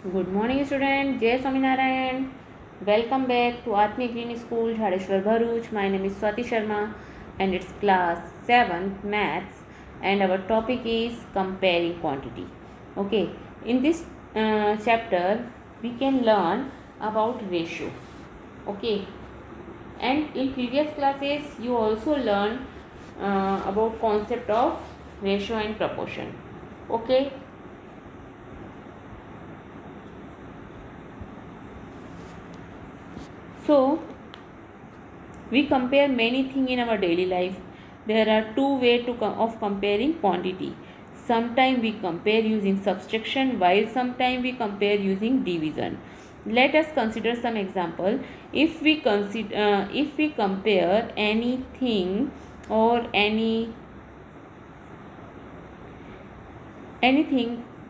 Good morning, student. Jai Swaminarayan. Welcome back to Atmic Green School, Jhadeshwar Bharuch. My name is Swati Sharma, and it's class 7th Maths, and our topic is comparing quantity. Okay, in this chapter, we can learn about ratio. Okay, and in previous classes, you also learn about concept of ratio and proportion. Okay. So we compare many things in our daily life. There are two ways of comparing quantity. Sometimes we compare using subtraction, while sometimes we compare using division. Let us consider some example. If we compare anything or anything,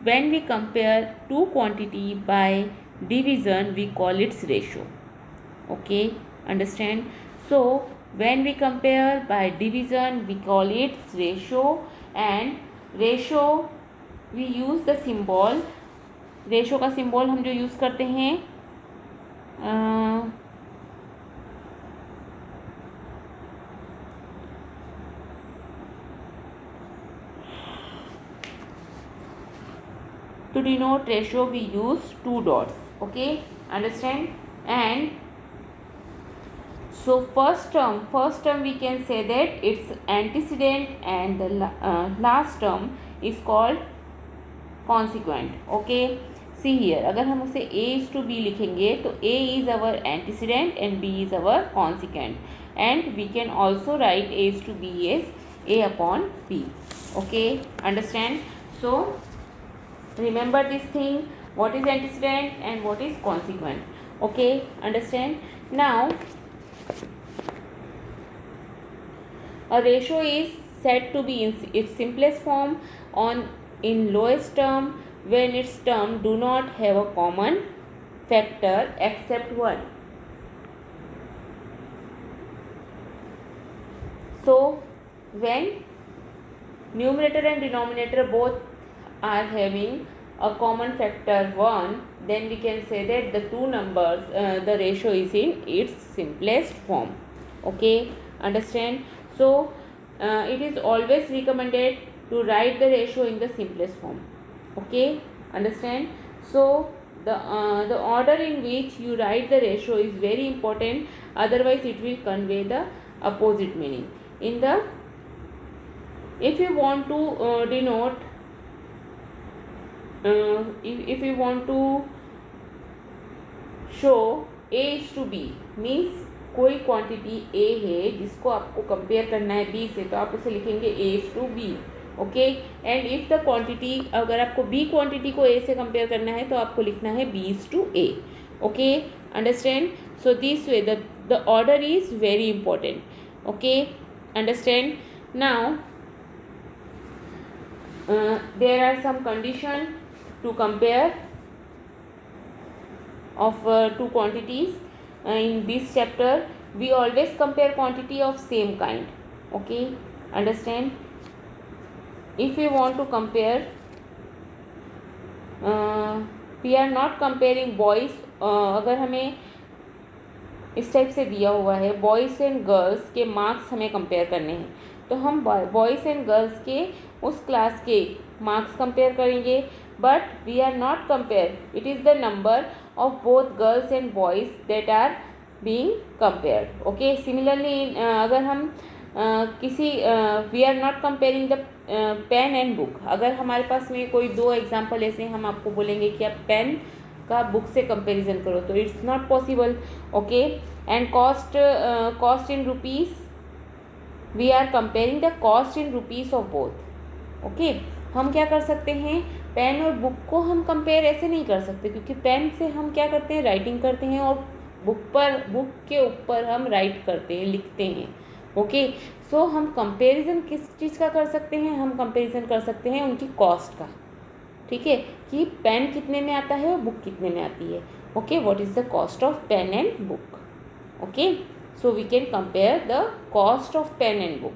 when we compare two quantity by division, we call it ratio. Okay, understand? So when we compare by division, we call it ratio. And ratio, we use the symbol. Ratio का symbol हम जो use करते हैं, to denote ratio we use two dots. Okay, understand? And so first term we can say that it's antecedent, and the last term is called consequent. Okay, see here, अगर हम उसे a is to b लिखेंगे तो a is our antecedent and b is our consequent, and we can also write a is to b as a upon b. Okay, understand? So remember this thing, what is antecedent and what is consequent. Okay, understand? Now a ratio is said to be in its simplest form on in lowest term when its term do not have a common factor except one. So when numerator and denominator both are having a common factor 1, then we can say that the two numbers, the ratio is in its simplest form. Okay, understand? So it is always recommended to write the ratio in the simplest form. Okay, understand? So the order in which you write the ratio is very important, otherwise it will convey the opposite meaning. In the, if you want to denote, if you want to show a is to b, means कोई quantity a है जिसको आपको compare करना है b से, तो आप उसे लिखेंगे a is to b. Okay, and if the quantity, अगर आपको b क्वांटिटी को a से कंपेयर करना है तो आपको लिखना है b is to a. Okay, understand? So this way the order is very important. Okay, understand? Now there are some condition to compare of two quantities. In this chapter we always compare quantity of same kind. Okay, understand? If we want to compare, we are not comparing boys. अगर हमें इस type से दिया हुआ है boys and girls के marks हमें compare करने हैं, तो हम बॉयज़ एंड गर्ल्स के उस क्लास के मार्क्स कंपेयर करेंगे, but we are not compare, it is the number of both girls and boys that are being compared. Okay, similarly अगर हम किसी we are not comparing the pen and book. अगर हमारे पास में कोई दो एग्जाम्पल ऐसे हम आपको बोलेंगे कि आप पेन का बुक से कंपैरिजन करो, तो it's not possible. Okay, and cost in rupees, we are comparing the cost in rupees of both. Okay, हम क्या कर सकते हैं, पेन और बुक को हम कंपेयर ऐसे नहीं कर सकते, क्योंकि पेन से हम क्या करते हैं, राइटिंग करते हैं, और बुक के ऊपर हम राइट करते हैं, लिखते हैं. ओके, सो हम कंपैरिजन किस चीज़ का कर सकते हैं, हम कंपैरिजन कर सकते हैं उनकी कॉस्ट का. ठीक है, कि पेन कितने में आता है और बुक कितने में आती है. Okay, what is the cost of pen and book. Okay, so we can compare the cost of pen and book.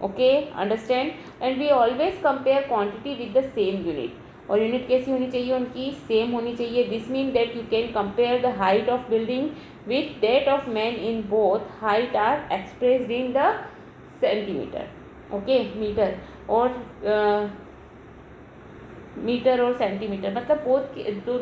Okay, understand? And we always compare quantity with the same unit. और unit कैसी होनी चाहिए उनकी, same होनी चाहिए। This mean that you can compare the height of building with that of man in both height are expressed in the centimetre, okay, metre और centimetre, मतलब both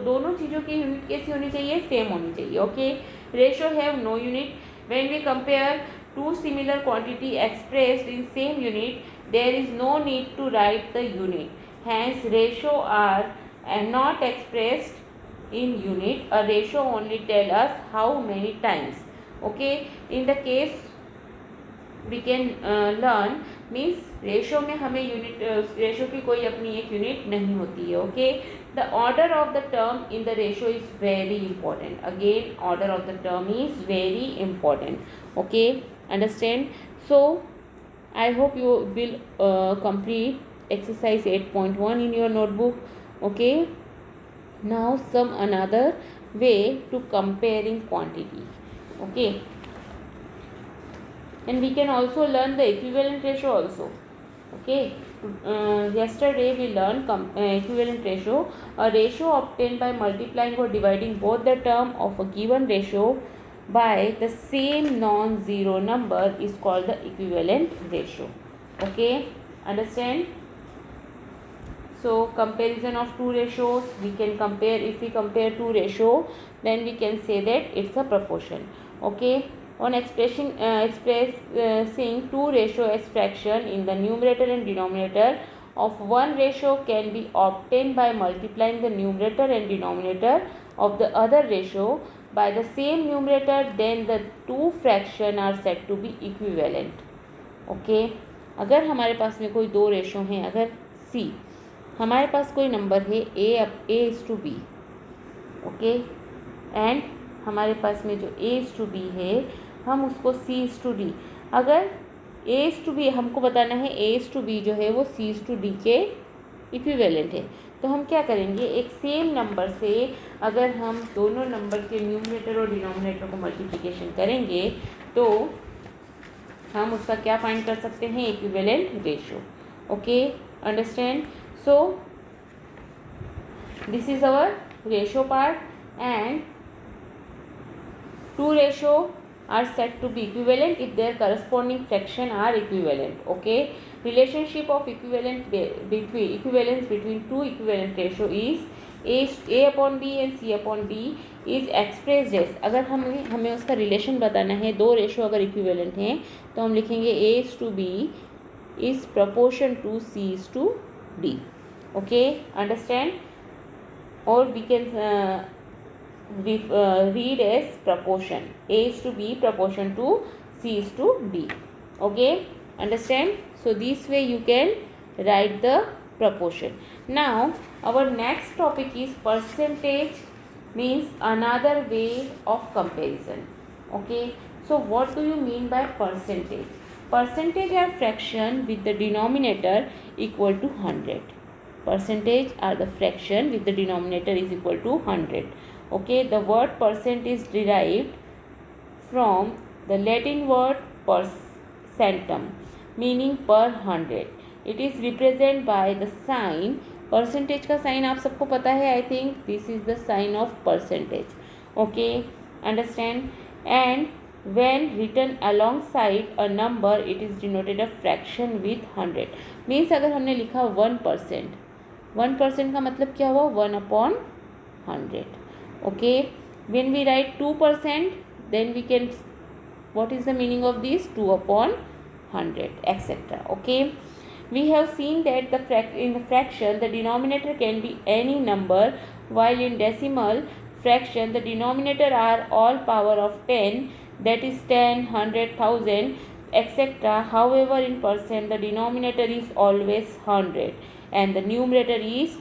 दोनों चीज़ों की यूनिट कैसी होनी चाहिए, सेम होनी चाहिए, okay. Ratio have no unit when we compare two similar quantity expressed in same unit there is no need to write the unit, hence ratio are not expressed in unit, a ratio only tell us how many times, okay. In the case we can learn means ratio में हमें unit ratio की कोई अपनी एक unit नहीं होती है, okay. The order of the term in the ratio is very important, again order of the term is very important, okay, understand. So I hope you will complete exercise 8.1 in your notebook, okay. Now some another way to comparing quantity, okay, and we can also learn the equivalent ratio also, okay. Yesterday we learned equivalent ratio, a ratio obtained by multiplying or dividing both the term of a given ratio by the same non-zero number is called the equivalent ratio, okay, understand. So comparison of two ratios, we can compare, if we compare two ratio then we can say that it's a proportion, okay. On expressing two ratio as fraction in the numerator and denominator of one ratio can be obtained by multiplying the numerator and denominator of the other ratio by the same numerator, then the two fraction are said to be equivalent, okay. अगर हमारे पास में कोई दो ratio हैं, अगर C हमारे पास कोई number है A/B, ओके, एंड हमारे पास में जो A/B है हम उसको C/D, अगर A/B हमको बताना है A/B जो है वो C/D के इक्विवेलेंट है, तो हम क्या करेंगे, एक सेम नंबर से अगर हम दोनों नंबर के न्यूमरेटर और डिनोमिनेटर को मल्टीप्लिकेशन करेंगे तो हम उसका क्या फाइंड कर सकते हैं, equivalent ratio, okay, understand. So this is our ratio part and two ratio are said to be equivalent if their corresponding fraction are equivalent, okay. Relationship of equivalence between two equivalent ratio is A/B and C/D is expressed as, अगर हमें उसका relation बताना है, दो ratio अगर equivalent हैं तो हम लिखेंगे A/B is proportion to C/D, okay, understand, or we can read as proportion, A/B proportion to C/D, okay, understand. So this way you can write the proportion. Now our next topic is percentage, means another way of comparison, okay. So what do you mean by percentage? Percentage are fraction with the denominator equal to 100. Percentage are the fraction with the denominator is equal to 100, okay. The word percent is derived from the Latin word percentum, meaning per 100. It is represented by the sign, percentage का sign आप सबको पता है, I think this is the sign of percentage, okay, understand. And when written alongside a number it is denoted a fraction with 100, means अगर हमने लिखा 1%, 1% का मतलब क्या हुआ, 1/100, okay. When we write 2% then we can, what is the meaning of this, 2/100, etc., okay. We have seen that in the fraction the denominator can be any number, while in decimal fraction the denominator are all power of 10, that is 10, 100, 1000, etc. However in percent the denominator is always 100 and the numerator is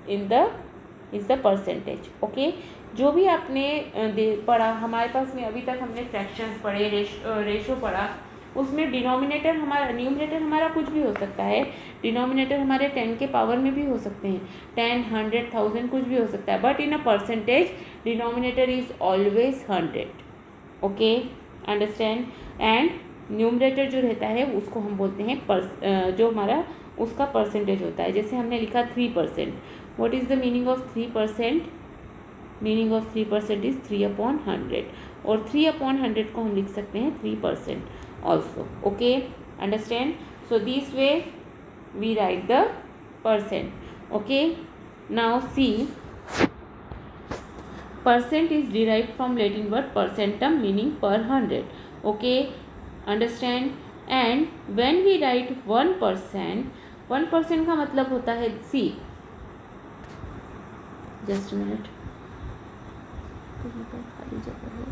the percentage, okay. जो भी आपने पढ़ा, हमारे पास में अभी तक हमने fractions पढ़े, रेशो पढ़ा, उसमें डिनोमिनेटर हमारा, न्यूमरेटर हमारा कुछ भी हो सकता है, डिनोमिनेटर हमारे 10 के पावर में भी हो सकते हैं, 10, 100, 1000 कुछ भी हो सकता है, but in a percentage denominator is always 100, okay, understand. And numerator जो रहता है उसको हम बोलते हैं जो हमारा उसका परसेंटेज होता है. जैसे हमने लिखा 3%, what is the meaning of 3%? Meaning of 3% is 3/100 और 3/100 को हम लिख सकते हैं 3% also. Okay, understand? So this way we write the percent. Okay, now see, percent is derived from Latin word percentum meaning per 100. Okay, understand? And when we write 1%, 1% का मतलब होता है, see, just a minute, कहीं पर खाली जगह है.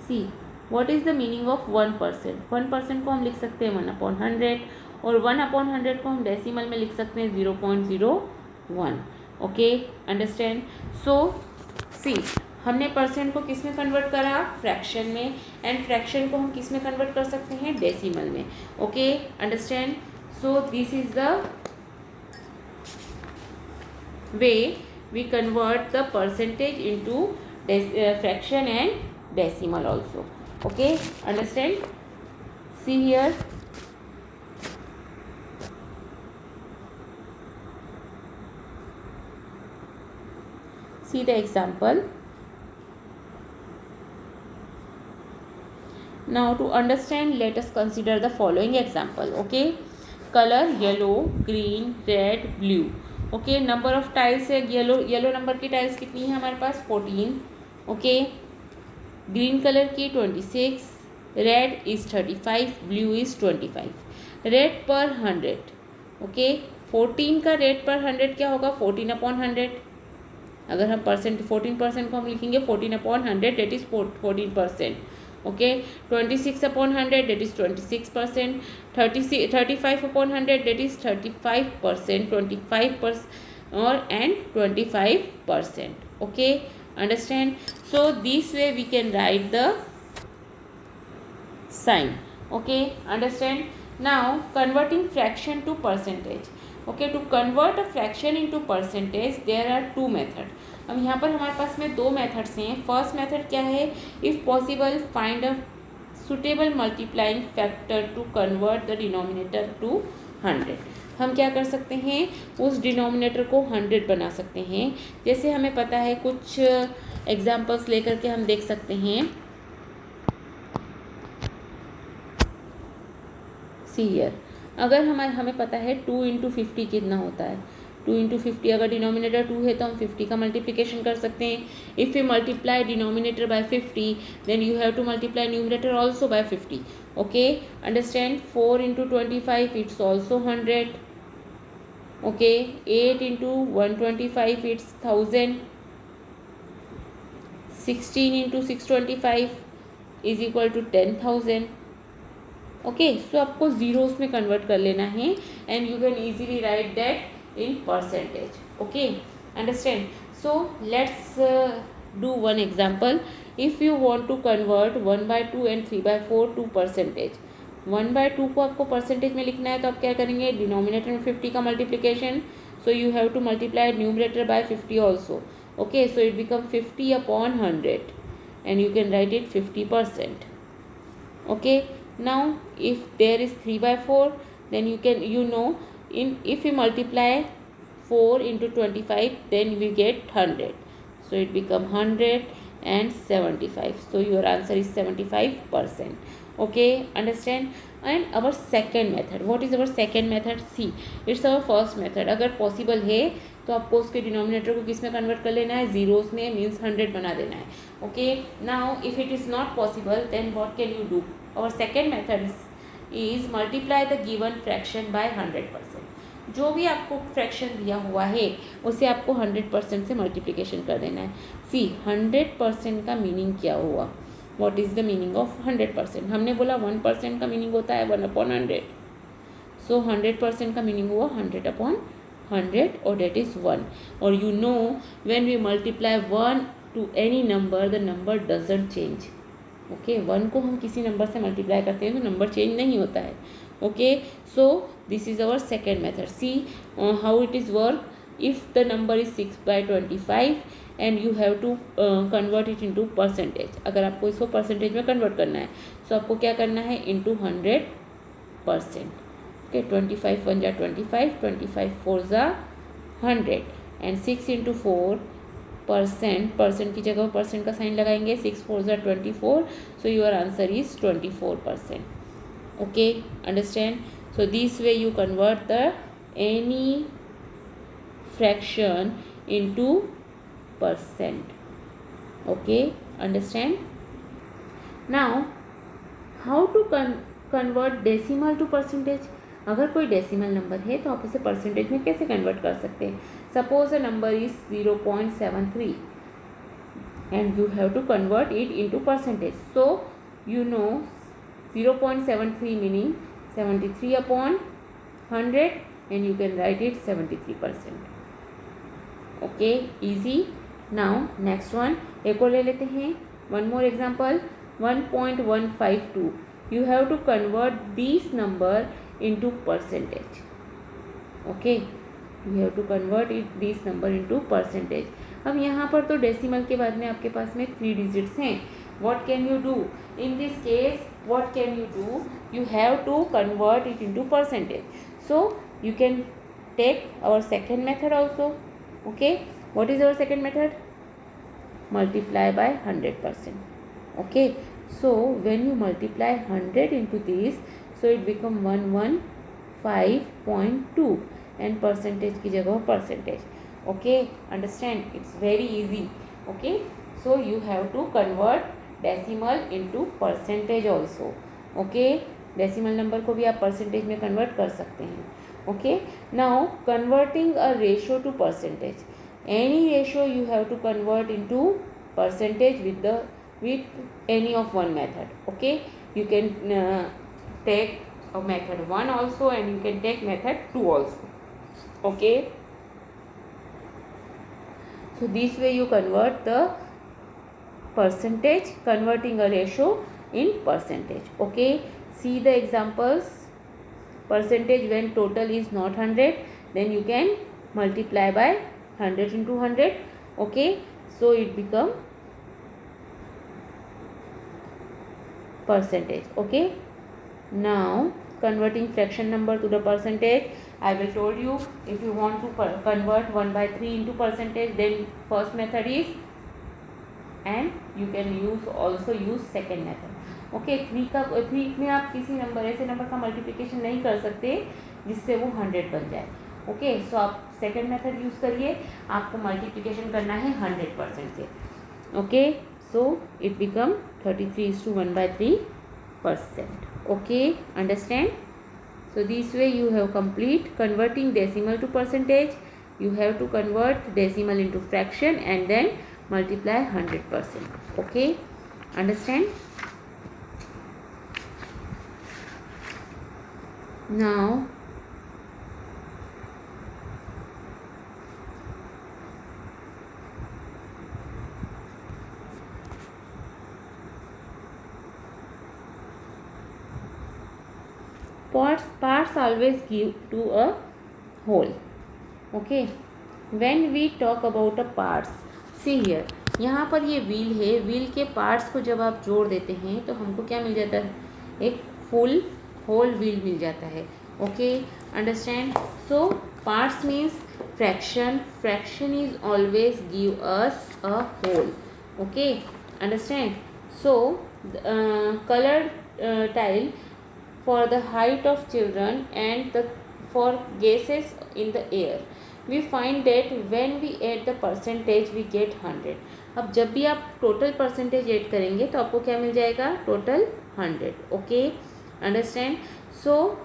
See, what is the meaning of 1%? 1% को हम लिख सकते हैं 1/100 और 1/100 को हम डेसिमल में लिख सकते हैं 0.01. Okay, understand? सो सी, हमने परसेंट को किस में कन्वर्ट करा? फ्रैक्शन में. एंड फ्रैक्शन को हम किस में कन्वर्ट कर सकते हैं? डेसिमल में. Okay, understand? So this is the way we convert the percentage into fraction and decimal also. Okay, understand? See here, see the example. Now to understand, let us consider the following example. Okay, color yellow, green, red, blue. Okay, number of tiles है yellow number की tiles कितनी है हमारे पास? 14. Okay, green colour की 26, red is 35, blue is 25. Red पर 100. Okay, 14 का red पर 100 क्या होगा? 14/100. अगर हम 14% को हम लिखेंगे 14/100, that is 14%. Okay, 26/100, that is 26%. 35/100, that is 35%, 25% और and 25%. Okay, understand? So this way we can write the sign. Okay, understand? Now converting fraction to percentage. Okay, to convert a fraction into percentage there are two methods. अब यहाँ पर हमारे पास में दो methods हैं. First method क्या है? If possible find a suitable multiplying factor to convert the denominator to 100. हम क्या कर सकते हैं? उस डिनोमिनेटर को 100 बना सकते हैं. जैसे हमें पता है, कुछ एग्जाम्पल्स लेकर के हम देख सकते हैं. सी हियर, अगर हमें पता है 2 × 50 कितना होता है. 2 × 50, अगर डिनोमिनेटर 2 है तो हम 50 का मल्टीप्लिकेशन कर सकते हैं. If you multiply denominator by 50 then you have to multiply numerator also by 50. Okay, understand? 4 × 25 it's also 100. Okay, 8 × 125 it's 1000. 16 × 625 is equal to 10,000. Okay, so आपको जीरोस में कन्वर्ट कर लेना है and you can easily write that in percentage. Okay, understand? So let's do one example. If you want to convert 1/2 and 3/4 to percentage. 1/2 को आपको percentage में लिखना है तो आप क्या करेंगे? डिनोमिनेटर में 50 का multiplication, so you have to multiply numerator bye 50 also. Okay, so it becomes 50/100 and you can write it 50%. Okay, now if there is 3/4 then if you multiply 4 × 25 then we get 100, so it become 175. So your answer is 75%. Okay, understand? And our second method, what is our second method? See, it's our first method. अगर possible है तो आपको उसके denominator को किस में convert कर लेना है? जीरोस में, मीन्स 100 बना देना है. Okay, now if it is not possible then what can you do? और second method is multiply the given fraction by 100%. जो भी आपको फ्रैक्शन दिया हुआ है उसे आपको 100% से मल्टीप्लिकेशन कर देना है. सी, 100% का मीनिंग क्या हुआ? What is the meaning of 100%? हमने बोला 1% का मीनिंग होता है 1/100. सो 100% का मीनिंग हुआ 100/100 और डेट इज़ 1. और you know when we multiply 1 to any number the number doesn't change. Okay, 1 को हम किसी नंबर से मल्टीप्लाई करते हैं तो नंबर चेंज नहीं होता है. Okay, so this is our second method. See how it is work. if the number is 6/25 and you have to convert it into percentage. अगर आपको इसको परसेंटेज में कन्वर्ट करना है तो आपको क्या करना है, इंटू 100%. ओके, 25 1 जा 25, 25 4 जा 100 एंड 6 इंटू 4%. परसेंट की जगह परसेंट का साइन लगाएंगे. 6 4 जा 24. So your answer is 24%. Okay, understand. So this way you convert the any fraction into percent. Okay, understand. Now how to convert decimal to percentage. अगर कोई decimal number है तो आप उसे परसेंटेज में कैसे कन्वर्ट कर सकते हैं. Suppose a number is 0.73 and you have to convert it into percentage. So you know 0.73 meaning 73/100 and you can write it 73%. Okay, easy. Now next one एक और ले लेते हैं. One more example. 1.152. You have to convert this number into percentage. Okay, you have to convert it this number into percentage. अब यहाँ पर तो decimal के बाद में आपके पास में 3 डिजिट्स हैं. What can you do in this case? What can you do? You have to convert it into percentage. So you can take our second method also. Okay, what is our second method? Multiply by 100%. Okay, so when you multiply 100 into this, so it become 115.2 and percentage की जगह percentage. Okay, understand? It's very easy. Okay, so you have to convert decimal into percentage also. Okay, decimal number को भी आप percentage में convert कर सकते हैं. Okay, now converting a ratio to percentage. Any ratio you have to convert into percentage with any of one method. Okay, you can take a method 1 also and you can take method 2 also. Okay, so this way you convert the percentage, converting a ratio in percentage. Okay, see the examples. Percentage when total is not 100, then you can multiply by 100 into 100. Okay, so it become percentage. Okay, now converting fraction number to the percentage. I will told you, if you want to convert 1/3 into percentage, then first method is, and you can also use second method. Okay, 3 में आप किसी number ऐसे number का multiplication नहीं कर सकते जिससे वो 100 बन जाए. ओके, सो आप सेकेंड मेथड यूज़ करिए. आपको मल्टीप्लिकेशन करना है 100% से. Okay, so it become 33:1/3%. Okay, understand. So this way you have complete converting decimal to percentage. You have to convert decimal into fraction and then multiply 100%. Okay, understand. Now parts always give to a whole. Okay, when we talk about a parts, see here, यहाँ पर ये wheel है. Wheel के parts को जब आप जोड़ देते हैं तो हमको क्या मिल जाता है? एक फुल होल व्हील मिल जाता है. Okay, understand. So parts means fraction. Fraction is always give us a whole. Okay, understand. So colour tile for the height of children and the four gases in the air. We find that when we add the percentage we get 100. अब जब भी आप total percentage add करेंगे तो आपको क्या मिल जाएगा? Total 100. Okay, understand. So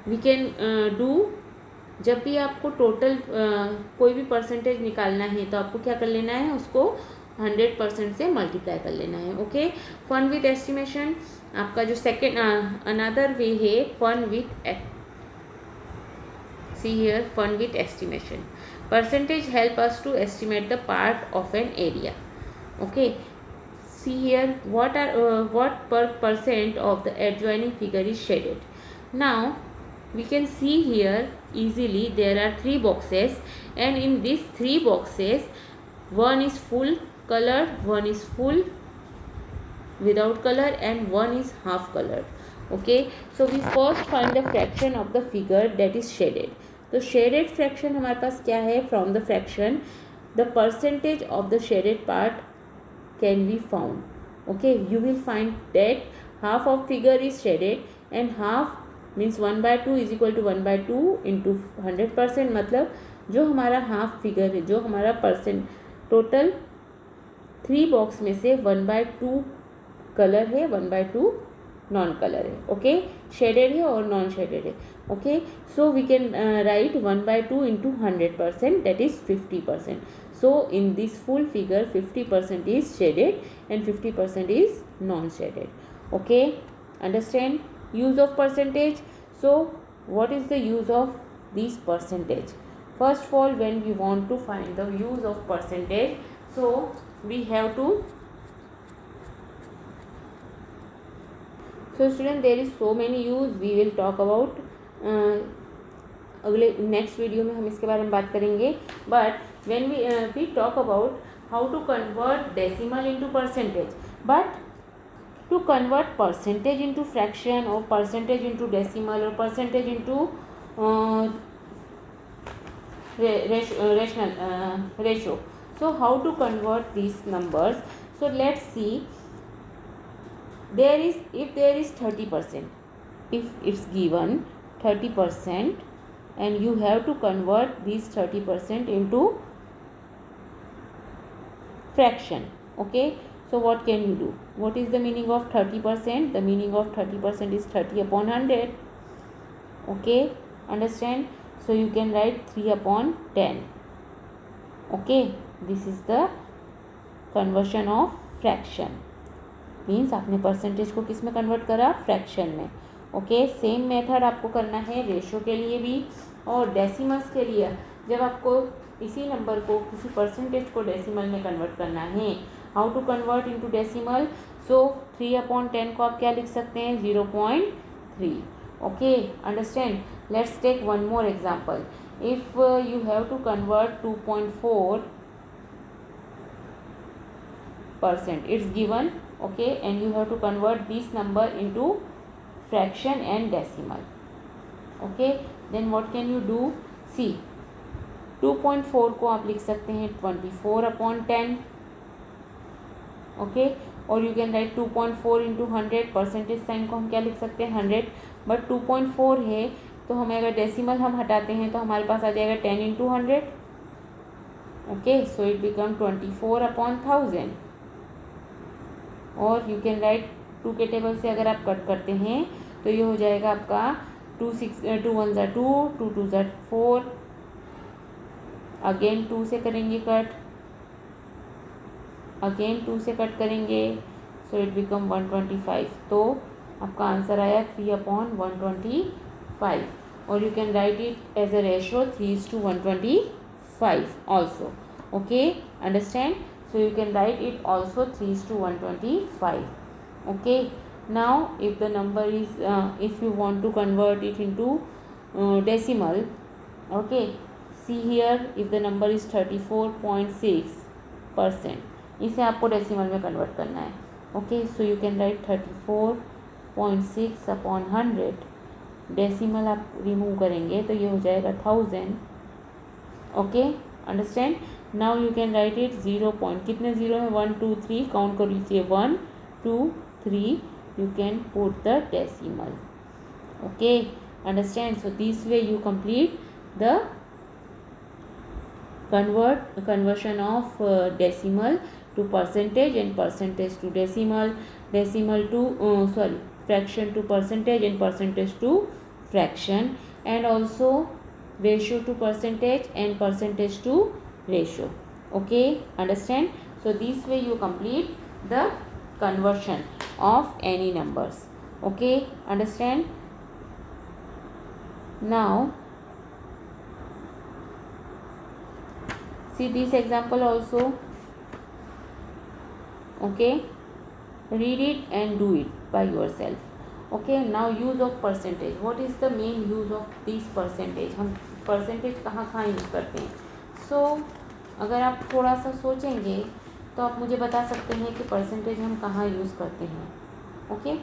we can do, जब भी आपको टोटल कोई भी परसेंटेज निकालना है तो आपको क्या कर लेना है? उसको 100% से मल्टीप्लाई कर लेना है. ओके, फन विथ एस्टिमेशन आपका जो सेकेंड अनदर वे है. Fun with, see here, fun with estimation. Percentage help us to estimate the part of an area. Okay, see here what per percent of the adjoining figure is shaded. Now we can see here easily there are 3 boxes, and in these 3 boxes one is full color, one is full without color, and one is half colored. Okay, so we first find the fraction of the figure that is shaded. तो shaded fraction हमारे पास क्या है? From the fraction the percentage of the shaded part can be found. Okay, you will find that half of figure is shaded and half means 1/2 is equal to 1/2 into 100%. मतलब जो हमारा half figure है, जो हमारा percent total 3 box में से 1/2 colour है, 1/2 non colour है. ओके, शेडेड है और नॉन शेडेड है. Okay, so we can write 1/2 into 100%, that is 50%. So in this full figure 50% is shaded and 50% is non-shaded. Okay, understand use of percentage. So what is the use of this percentage? First of all, when we want to find the use of percentage, so we have to, so student there is so many use, we will talk about अगले next video में हम इसके बारे में बात करेंगे. But when we talk about how to convert decimal into percentage, but to convert percentage into fraction or percentage into decimal or percentage into ratio, so how to convert these numbers? So let's see, there is, if there is 30%, if it's given 30% and you have to convert these 30% into fraction. Okay, so what can you do? What is the meaning of 30%? The meaning of 30% is 30 upon 100. Okay, understand? So you can write 3 upon 10. Okay, this is the conversion of fraction. Means आपने percentage को किस में convert करा? Fraction में. Okay, same method आपको करना है ratio के लिए भी और डेसिमल्स के लिए. जब आपको इसी नंबर को, किसी परसेंटेज को डेसिमल में कन्वर्ट करना है, how to convert into decimal? So 3 upon 10 को आप क्या लिख सकते हैं? 0.3. Okay, understand. Let's take one more example. If you have to convert 2.4%, it's given. Okay, and you have to convert this number into fraction and decimal. Okay, then what can you do? See, 2.4 को आप लिख सकते हैं 24 upon 10. Okay, और you can write 2.4 into 100. Percentage sign को हम क्या लिख सकते हैं? 100. बट 2.4 है तो हमें अगर डेसिमल हम हटाते हैं तो हमारे पास आ जाएगा 10 into 100. Okay, so it become 24 upon 1000. और यू कैन राइट 2 के टेबल से अगर आप कट करते हैं तो ये हो जाएगा आपका 2 1 ज़ा 2, 2 2 ज़ा 4, अगेन 2 से करेंगे कट, अगेन 2 से कट करेंगे, सो इट बिकम 125. तो आपका आंसर आया 3 upon 125. और you can write it as a ratio 3:125 also. Okay, understand. So you can write it also 3:125. Okay, now if the number is if you want to convert it into decimal, okay, see here, if the number is 34.6%, इसे आपको decimal में convert करना है. Okay, so you can right 34.6 upon 100. Decimal आप remove करेंगे तो ये हो जाएगा 1000. Okay, understand. Now you can write it 0 point, कितने जीरो हैं? 1 2 3, काउंट कर लीजिए. 1 2 3, you can put the decimal. Okay, understand. So this way you complete the conversion of decimal to percentage and percentage to decimal, decimal to fraction to percentage and percentage to fraction, and also ratio to percentage and percentage to ratio. Okay, understand. So this way you complete the conversion of any numbers. Okay, understand. Now see this example also. Okay, read it and do it by yourself. Okay, now use of percentage, what is the main use of this percentage, हम percentage कहाँ कहाँ use करते हैं। सो अगर आप थोड़ा सा सोचेंगे तो आप मुझे बता सकते हैं कि परसेंटेज हम कहाँ यूज़ करते हैं। Okay,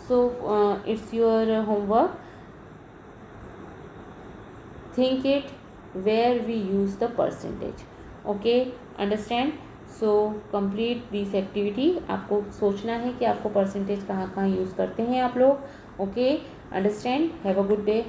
so it's your homework, think it where we use the percentage. Okay, understand? So complete this activity, आपको सोचना है कि आपको परसेंटेज कहाँ कहाँ यूज़ करते हैं आप लोग। Okay, understand, have a good day.